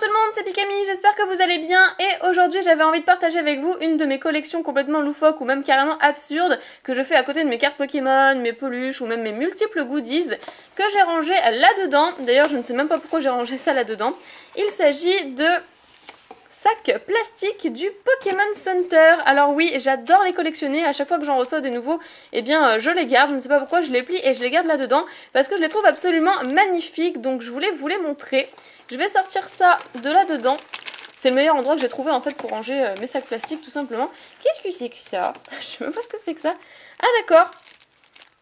tout le monde, c'est Pikami, j'espère que vous allez bien et aujourd'hui j'avais envie de partager avec vous une de mes collections complètement loufoques ou même carrément absurdes que je fais à côté de mes cartes Pokémon, mes peluches ou même mes multiples goodies que j'ai rangé là-dedans. D'ailleurs je ne sais même pas pourquoi j'ai rangé ça là-dedans. Il s'agit de sacs plastiques du Pokémon Center. Alors oui, j'adore les collectionner, à chaque fois que j'en reçois des nouveaux, eh bien je les garde, je ne sais pas pourquoi, je les plie et je les garde là-dedans parce que je les trouve absolument magnifiques, donc je voulais vous les montrer. Je vais sortir ça de là-dedans. C'est le meilleur endroit que j'ai trouvé en fait pour ranger mes sacs plastiques tout simplement. Qu'est-ce que c'est que ça? Je sais même pas ce que c'est que ça. Ah d'accord,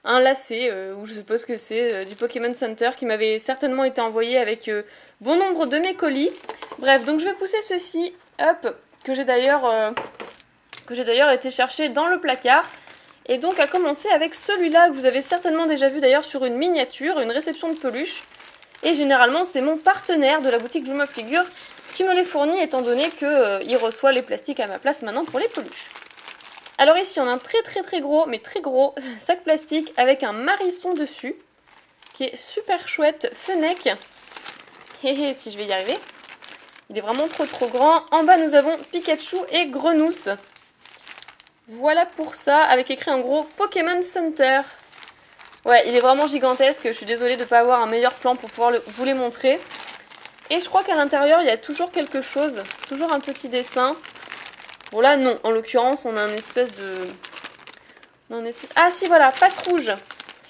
un lacet, ou je suppose que c'est du Pokémon Center qui m'avait certainement été envoyé avec bon nombre de mes colis. Bref, donc je vais pousser ceci, hop, que j'ai d'ailleurs été chercher dans le placard. Et donc à commencer avec celui-là que vous avez certainement déjà vu d'ailleurs sur une miniature, une réception de peluche. Et généralement c'est mon partenaire de la boutique Dream of Figure qui me les fournit étant donné qu'il reçoit les plastiques à ma place maintenant pour les peluches. Alors ici on a un très gros, mais très gros sac plastique avec un marisson dessus qui est super chouette, Fennec. Hé si je vais y arriver. Il est vraiment trop grand. En bas nous avons Pikachu et Grenousse. Voilà pour ça, avec écrit un gros Pokémon Center. Ouais, il est vraiment gigantesque, je suis désolée de ne pas avoir un meilleur plan pour pouvoir vous les montrer. Et je crois qu'à l'intérieur, il y a toujours quelque chose, toujours un petit dessin. Bon là, non, en l'occurrence, on a un espèce de... Ah si, voilà, passe rouge.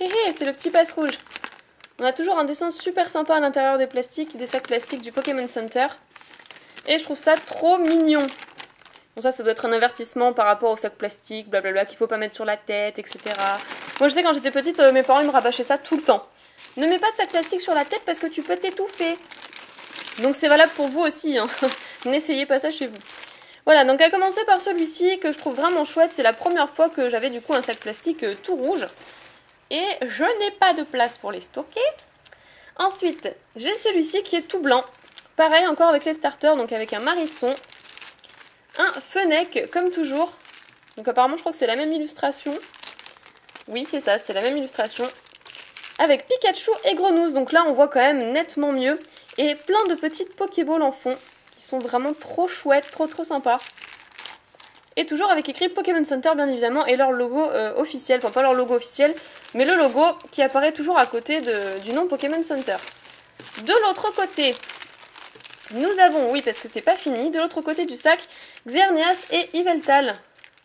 Hé hé, c'est le petit passe rouge. On a toujours un dessin super sympa à l'intérieur des plastiques, des sacs plastiques du Pokémon Center. Et je trouve ça trop mignon. Bon ça doit être un avertissement par rapport aux sacs plastiques, blablabla, qu'il faut pas mettre sur la tête, etc. Moi je sais quand j'étais petite, mes parents ils me rabâchaient ça tout le temps. Ne mets pas de sac plastique sur la tête parce que tu peux t'étouffer. Donc c'est valable pour vous aussi, hein. N'essayez pas ça chez vous. Voilà, donc à commencer par celui-ci que je trouve vraiment chouette. C'est la première fois que j'avais du coup un sac plastique tout rouge. Et je n'ai pas de place pour les stocker. Ensuite, j'ai celui-ci qui est tout blanc. Pareil encore avec les starters, donc avec un marisson. Un Fennec, comme toujours. Donc apparemment, je crois que c'est la même illustration. Oui, c'est ça, c'est la même illustration. Avec Pikachu et Grenousse. Donc là, on voit quand même nettement mieux. Et plein de petites Pokéballs en fond, qui sont vraiment trop chouettes, trop sympas. Et toujours avec écrit Pokémon Center, bien évidemment, et leur logo officiel. Enfin, pas leur logo officiel, mais le logo qui apparaît toujours à côté du nom Pokémon Center. De l'autre côté... Nous avons, oui parce que c'est pas fini, de l'autre côté du sac, Xerneas et Yveltal,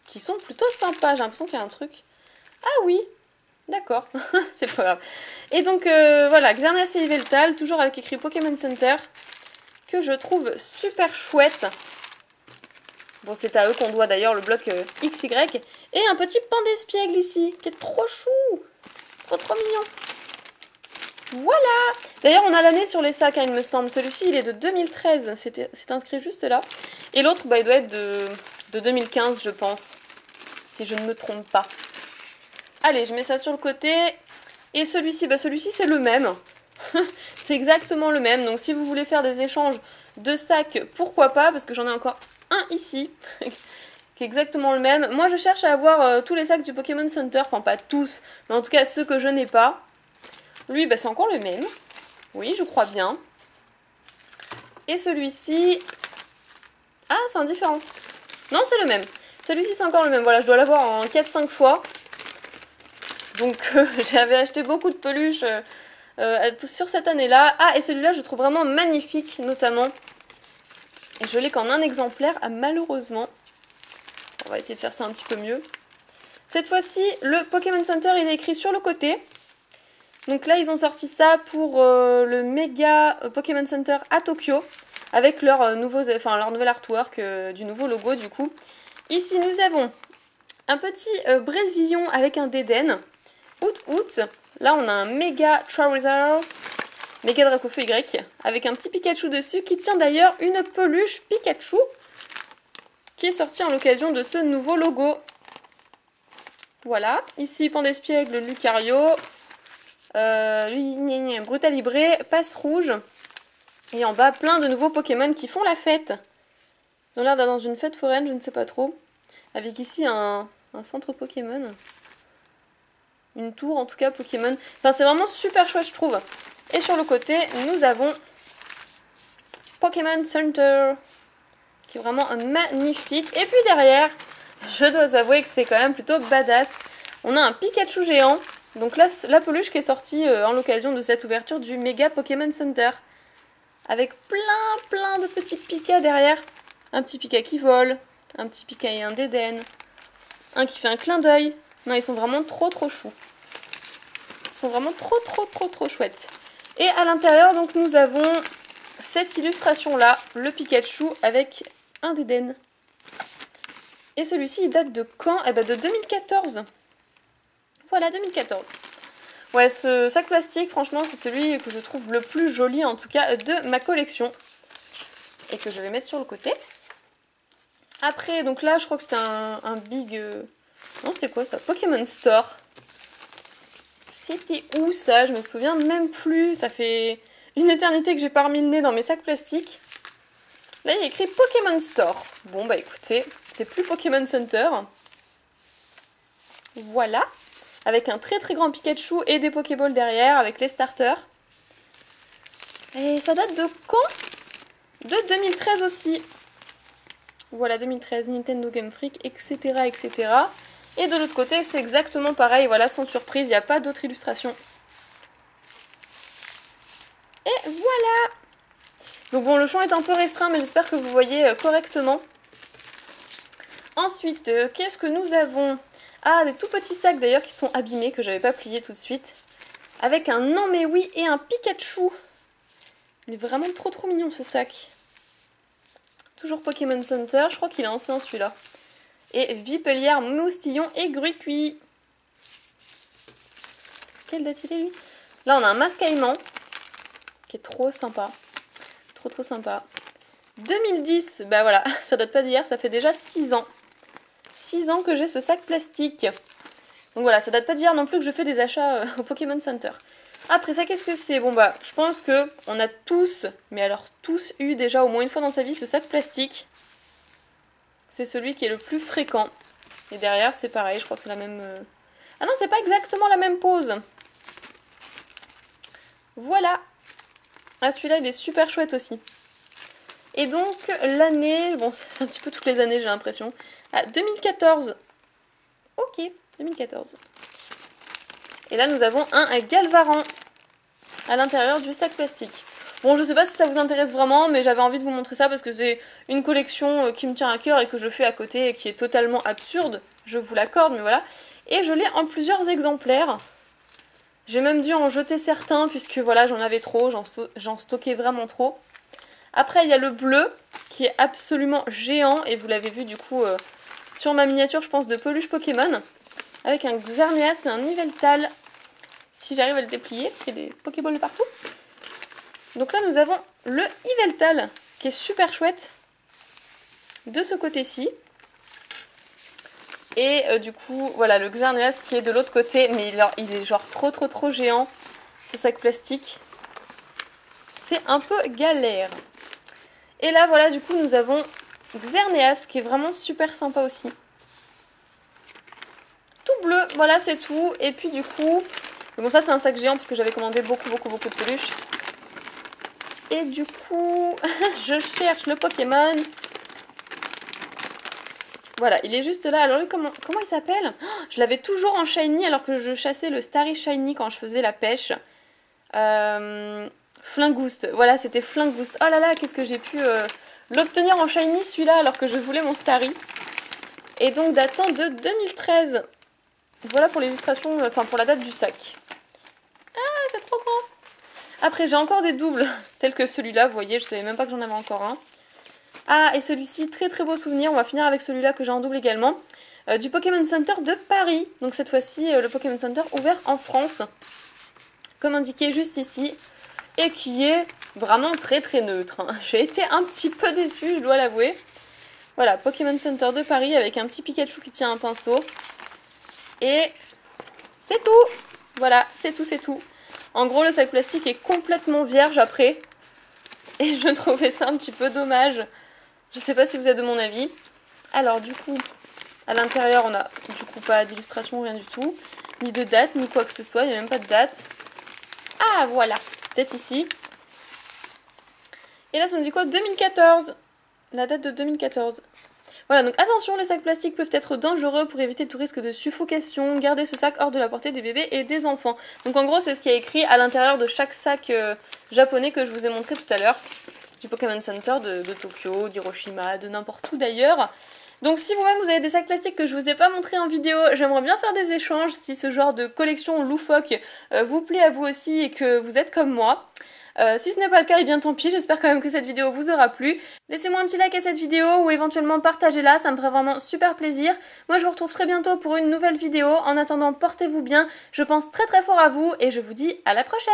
qui sont plutôt sympas, j'ai l'impression qu'il y a un truc. Ah oui, d'accord, c'est pas grave. Et donc voilà, Xerneas et Yveltal, toujours avec écrit Pokémon Center, que je trouve super chouette. Bon, c'est à eux qu'on doit d'ailleurs le bloc XY. Et un petit pan d'espiègle ici, qui est trop chou, trop mignon. Voilà! D'ailleurs, on a l'année sur les sacs, hein, il me semble. Celui-ci, il est de 2013. C'est inscrit juste là. Et l'autre, bah, il doit être de 2015, je pense. Si je ne me trompe pas. Allez, je mets ça sur le côté. Et celui-ci, bah, celui-ci, c'est le même. C'est exactement le même. Donc, si vous voulez faire des échanges de sacs, pourquoi pas? Parce que j'en ai encore un ici. Qui est exactement le même. Moi, je cherche à avoir tous les sacs du Pokémon Center. Enfin, pas tous. Mais en tout cas, ceux que je n'ai pas. Lui, bah, c'est encore le même. Oui, je crois bien. Et celui-ci... Ah, c'est un différent. Non, c'est le même. Celui-ci, c'est encore le même. Voilà, je dois l'avoir en 4-5 fois. Donc, j'avais acheté beaucoup de peluches sur cette année-là. Ah, et celui-là, je trouve vraiment magnifique, notamment. Et je l'ai qu'en un exemplaire, malheureusement. On va essayer de faire ça un petit peu mieux. Cette fois-ci, le Pokémon Center, il est écrit sur le côté. Donc là, ils ont sorti ça pour le méga Pokémon Center à Tokyo, avec leur nouvel artwork du nouveau logo du coup. Ici, nous avons un petit Brésillon avec un Dédenne, Out. Là, on a un méga Charizard, méga Dracofeu Y, avec un petit Pikachu dessus, qui tient d'ailleurs une peluche Pikachu, qui est sortie en l'occasion de ce nouveau logo. Voilà, ici, pan d'espiègle, Lucario... Brutalibré, passe rouge. Et en bas, plein de nouveaux Pokémon qui font la fête. Ils ont l'air d'être dans une fête foraine, je ne sais pas trop. Avec ici un centre Pokémon. Une tour, en tout cas, Pokémon. Enfin, c'est vraiment super chouette, je trouve. Et sur le côté, nous avons Pokémon Center, qui est vraiment magnifique. Et puis derrière, je dois avouer que c'est quand même plutôt badass. On a un Pikachu géant. Donc là, la peluche qui est sortie en l'occasion de cette ouverture du Mega Pokémon Center. Avec plein de petits Pika derrière. Un petit Pika qui vole, un petit Pika et un Dédenne. Un qui fait un clin d'œil. Non, ils sont vraiment trop choux. Ils sont vraiment trop chouettes. Et à l'intérieur, donc, nous avons cette illustration-là, le Pikachu avec un Dédenne. Et celui-ci, il date de quand? Eh ben de 2014. Voilà, 2014. Ouais, ce sac plastique, franchement, c'est celui que je trouve le plus joli, en tout cas, de ma collection. Et que je vais mettre sur le côté. Après, donc là, je crois que c'était un big... Non, c'était quoi ça? Pokémon Store. C'était où ça? Je me souviens même plus. Ça fait une éternité que j'ai pas remis le nez dans mes sacs plastiques. Là, il y a écrit Pokémon Store. Bon, bah écoutez, c'est plus Pokémon Center. Voilà. Avec un très grand Pikachu et des Pokéballs derrière, avec les starters. Et ça date de quand? De 2013 aussi. Voilà, 2013, Nintendo Game Freak, etc. etc. Et de l'autre côté, c'est exactement pareil. Voilà, sans surprise, il n'y a pas d'autre illustration. Et voilà! Donc bon, le champ est un peu restreint, mais j'espère que vous voyez correctement. Ensuite, qu'est-ce que nous avons? Ah, des tout petits sacs d'ailleurs qui sont abîmés, que j'avais pas pliés tout de suite. Avec un non mais oui et un Pikachu. Il est vraiment trop mignon ce sac. Toujours Pokémon Center, je crois qu'il est ancien celui-là. Et Vipellière, Moustillon et Gruicuit. Quelle date il est lui? Là on a un Mascaïman, qui est trop sympa. Trop sympa. 2010, bah voilà, ça date pas d'hier, ça fait déjà 6 ans. 6 ans que j'ai ce sac plastique. Donc voilà, ça date pas d'hier non plus que je fais des achats au Pokémon Center. Après ça, qu'est-ce que c'est? Bon bah, je pense que on a tous, mais alors tous eu déjà au moins une fois dans sa vie ce sac plastique. C'est celui qui est le plus fréquent. Et derrière, c'est pareil, je crois que c'est la même... Ah non, c'est pas exactement la même pose. Voilà. Ah, celui-là, il est super chouette aussi. Et donc, l'année... Bon, c'est un petit peu toutes les années, j'ai l'impression. Ah, 2014. Ok, 2014. Et là, nous avons un Galvaran à l'intérieur du sac plastique. Bon, je sais pas si ça vous intéresse vraiment, mais j'avais envie de vous montrer ça parce que c'est une collection qui me tient à cœur et que je fais à côté et qui est totalement absurde. Je vous l'accorde, mais voilà. Et je l'ai en plusieurs exemplaires. J'ai même dû en jeter certains puisque voilà, j'en avais trop, j'en stockais vraiment trop. Après, il y a le bleu qui est absolument géant et vous l'avez vu du coup sur ma miniature, je pense, de peluche Pokémon. Avec un Xerneas et un Yveltal. Si j'arrive à le déplier, parce qu'il y a des Pokéballs de partout. Donc là, nous avons le Yveltal, qui est super chouette, de ce côté-ci. Et du coup, voilà, le Xerneas qui est de l'autre côté, mais il est genre trop géant, ce sac plastique. C'est un peu galère. Et là, voilà, du coup, nous avons Xerneas, qui est vraiment super sympa aussi. Tout bleu, voilà, c'est tout. Et puis du coup, bon, ça c'est un sac géant, parce que j'avais commandé beaucoup de peluches. Et du coup, je cherche le Pokémon. Voilà, il est juste là. Alors lui, comment il s'appelle? Je l'avais toujours en Shiny alors que je chassais le Starry Shiny quand je faisais la pêche. Flingoost. Voilà, c'était Flingoost. Oh là là, qu'est-ce que j'ai pu l'obtenir en Shiny celui-là alors que je voulais mon Starry. Et donc datant de 2013. Voilà pour l'illustration, enfin pour la date du sac. Ah, c'est trop grand. Après, j'ai encore des doubles, tels que celui-là, vous voyez, je savais même pas que j'en avais encore un. Ah, et celui-ci, très beau souvenir, on va finir avec celui-là que j'ai en double également, du Pokémon Center de Paris. Donc cette fois-ci, le Pokémon Center ouvert en France, comme indiqué juste ici, et qui est vraiment très neutre. J'ai été un petit peu déçue, je dois l'avouer. Voilà, Pokémon Center de Paris avec un petit Pikachu qui tient un pinceau. Et c'est tout. Voilà, c'est tout. En gros, le sac plastique est complètement vierge après. Et je trouvais ça un petit peu dommage. Je sais pas si vous êtes de mon avis. Alors du coup, à l'intérieur, on a du coup pas d'illustration, rien du tout. Ni de date, ni quoi que ce soit. Il n'y a même pas de date. Ah, voilà. C'est peut-être ici. Et là ça me dit quoi? 2014. La date de 2014. Voilà, donc attention, les sacs plastiques peuvent être dangereux pour éviter tout risque de suffocation. Gardez ce sac hors de la portée des bébés et des enfants. Donc en gros, c'est ce qui est écrit à l'intérieur de chaque sac japonais que je vous ai montré tout à l'heure. Du Pokémon Center de Tokyo, d'Hiroshima, de n'importe où d'ailleurs. Donc si vous-même vous avez des sacs plastiques que je vous ai pas montré en vidéo, j'aimerais bien faire des échanges si ce genre de collection loufoque vous plaît à vous aussi et que vous êtes comme moi. Si ce n'est pas le cas, et bien tant pis, j'espère quand même que cette vidéo vous aura plu. Laissez-moi un petit like à cette vidéo ou éventuellement partagez-la, ça me ferait vraiment super plaisir. Moi je vous retrouve très bientôt pour une nouvelle vidéo. En attendant, portez-vous bien, je pense très très fort à vous et je vous dis à la prochaine.